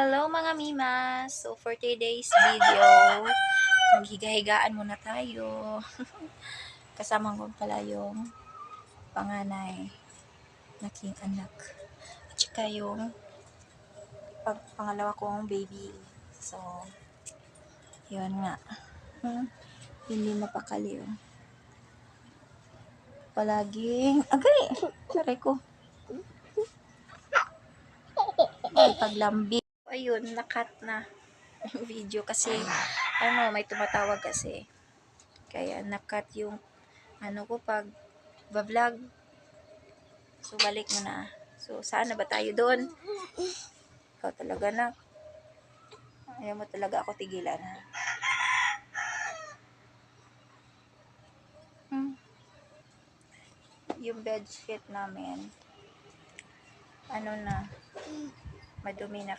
Hello mga mimas! So for today's video, maghiga-higaan muna tayo. Kasama ko pala yung panganay naking anak. At saka yung pangalawa kong baby. So, yun nga. Hindi mapakali yun. Palaging, agay! Saray ko. Ay, paglambi. Ayun, nakat na yung video kasi may tumatawag kasi. Kaya nakat yung ko pag vlog. So balik mo na. So saan na ba tayo doon? Ikaw talaga na. Ayaw mo talaga ako tigilan ha. Yung bedsheet namin na madumi na kasi.